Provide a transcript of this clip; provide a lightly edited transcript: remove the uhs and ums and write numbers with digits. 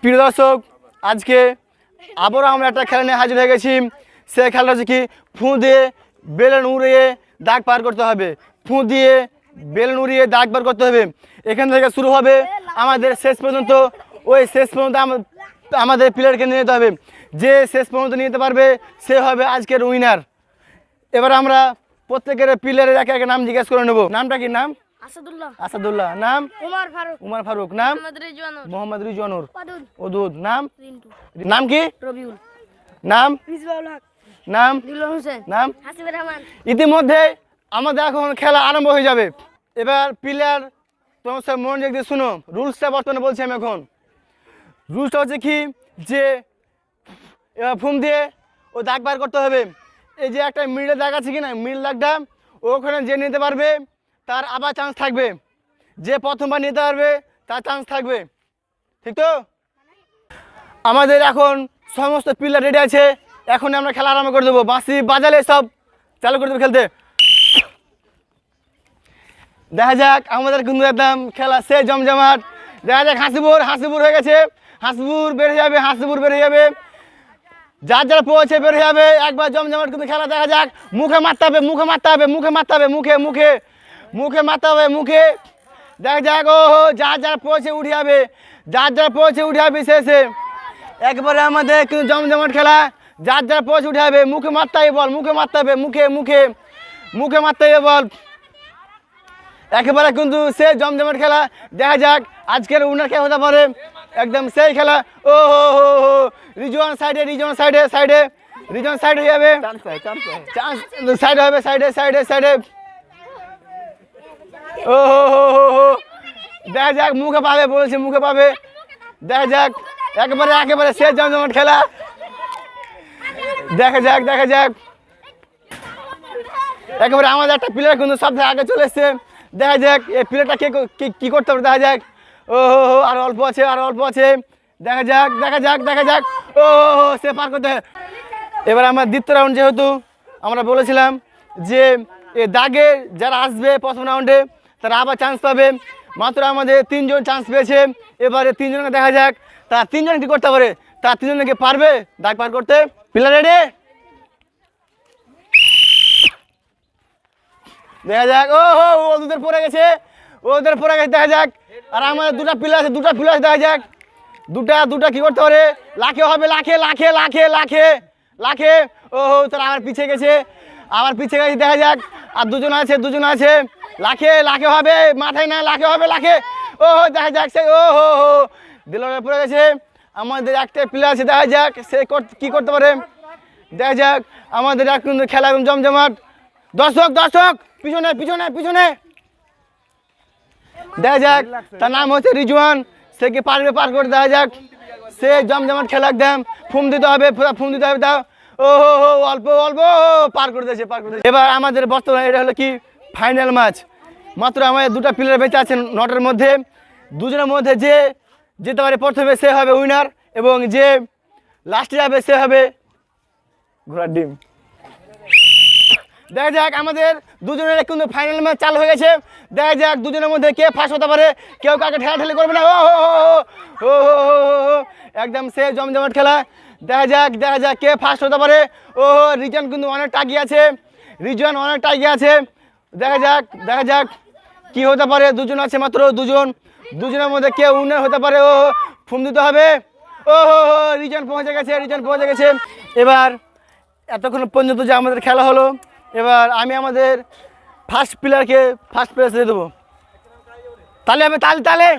প্রিয় দর্শক, আজকে আবারও আমরা একটা খেলা নিয়ে হাজির হয়ে গেছি। সেই খেলাটা হচ্ছে কি, ফু দিয়ে বেলুন উড়িয়ে দাগ পার করতে হবে। ফু দিয়ে বেলুন উড়িয়ে দাগ পার করতে হবে। এখান থেকে শুরু হবে আমাদের শেষ পর্যন্ত। ওই শেষ পর্যন্ত আমাদের প্লেয়ারকে নিয়ে যেতে হবে। যে শেষ পর্যন্ত নিয়ে যেতে পারবে সে হবে আজকের উইনার। এবার আমরা প্রত্যেকের প্লেয়ারের একে একে নাম জিজ্ঞেস করে নেব। নামটা কি? নাম আসাদুল্লাহ। নাম উমর ফারুক। নাম মোহাম্মদ রিজওয়ানুর। ওদুদ। নাম নাম কি? রবিউল। নাম নাম নাম ইতিমধ্যে আমাদের এখন খেলা আরম্ভ হয়ে যাবে। এবার প্লেয়ার তোমার সব মনোযোগ দিয়ে শুনো। রুলসটা বর্তমানে বলছি আমি এখন। রুলসটা হচ্ছে কি, যে এবার ফুম দিয়ে ও দাগ বার করতে হবে। এই যে একটা মিডল দাগ আছে কি না, মিডল দাগটা ওখানে যে নিতে পারবে তার আবার চান্স থাকবে। যে প্রথমবার নিতে পারবে তার চান্স থাকবে। ঠিক তো? আমাদের এখন সমস্ত প্লেয়ার রেডি আছে। এখন আমরা খেলা আরম্ভ করে দেবো। বাঁশি বাজালে সব চালু করে দেবো খেলতে। দেখা যাক আমাদের কিন্তু একদম খেলা সে জমজমাট। দেখা যাক হাসিপুর হয়ে গেছে। হাসিপুর বেড়ে যাবে, যার যারা পৌঁছে বেড়ে যাবে। একবার জমজমাট কিন্তু খেলা। দেখা যাক মুখে মারতে হবে। মুখে দেখা যাক। ও যার যারা পৌঁছে উঠে যাবে, শেষে একবারে আমাদের কিন্তু জমজমাট খেলা। যার যারা পৌঁছে উঠে যাবে মুখে মারতে হবে বল। মুখে মারতে হবে বল। একেবারে কিন্তু সে জমজমাট খেলা। দেখা যাক আজকের উইনার কে হতে পারে। একদম সেই খেলা। ও হো রিজওয়ান সাইডে হয়ে যাবে। সাইডে ও হো দেখা যাক মুখে পাবে বলেছে, মুখে পাবে। দেখা যাক একেবারে সে জমজমাট খেলা। দেখা যাক একেবারে আমাদের একটা প্লেয়ার কিন্তু সব থেকে আগে চলে এসছে। দেখা যাক এই প্লেয়ারটা কি করতে পারে। দেখা যাক। ও হো আরো অল্প আছে। দেখা যাক। ও সে পার করতে। এবার আমার দ্বিতীয় রাউন্ড, যেহেতু আমরা বলেছিলাম যে এই দাগে যারা আসবে প্রথম রাউন্ডে তারা আবার চান্স পাবে। মাত্র আমাদের 3 জন চান্স পেয়েছে। এবারে 3 জনকে দেখা যাক তারা 3 জন কি করতে পারে। তারা 3 জনকে পারবে দাগ পার করতে। Player ready? দেখা যাক। ও হো ওদের পড়ে গেছে। দেখা যাক। আর আমাদের দুটা প্লেয়ার আছে। দেখা যাক দুটা কি করতে পারে। লাখে হবে। ও হো তারা আবার পিছিয়ে গেছে। দেখা যাক। আর দুজন আছে। লাখে হবে। মাথায় না, লাখে হবে। ও হো দেখা যাক। সে ও হো দিলরে পড়ে গেছে। আমাদের একটা প্লেয়ার আছে। দেখা যাক সে কি করতে পারে। দেখা যাক আমাদের কিন্তু খেলা এবং জমজমাট। দর্শক পিছনে। দেখা যাক তার নাম হচ্ছে রিজওয়ান। সে কি পারবে পার করে। দেখা যাক সে জমজমাট খেলা। একদম ফুম দিতে হবে দাও। ও হো অল্প পার করে দিয়েছে। এবার আমাদের বর্তমানে এটা হলো কি ফাইনাল ম্যাচ। মাত্র আমাদের দুটা প্লেয়ার বেঁচে আছেন 9টার মধ্যে। 2 জনের মধ্যে যে যেতে পারে প্রথমে সে হবে উইনার, এবং যে লাস্টে যাবে সে হবে ঘোড়ার ডিম। দেখা যাক আমাদের 2 জনের কিন্তু ফাইনাল ম্যাচ চালু হয়ে গেছে। দেখা যাক 2 জনের মধ্যে কে ফার্স্ট হতে পারে। কেউ কাকে ঠেলাঠেলি করবে না। ও একদম সে জমজমাট খেলা। দেখা যাক কে ফার্স্ট হতে পারে। ও রিজন কিন্তু অনেক টাগিয়ে আছে। দেখা যাক কি হতে পারে। 2 জন আছে মাত্র। 2 জনের মধ্যে কে উইনার হতে পারে। ও ফুম দিতে হবে। ও রিজন পৌঁছে গেছে। এবার এতক্ষণ পর্যন্ত যে আমাদের খেলা হলো, এবার আমি আমাদের ফার্স্ট প্লেয়ারকে ফার্স্ট প্লেয়ার দিয়ে দেবো। তাহলে হবে তালে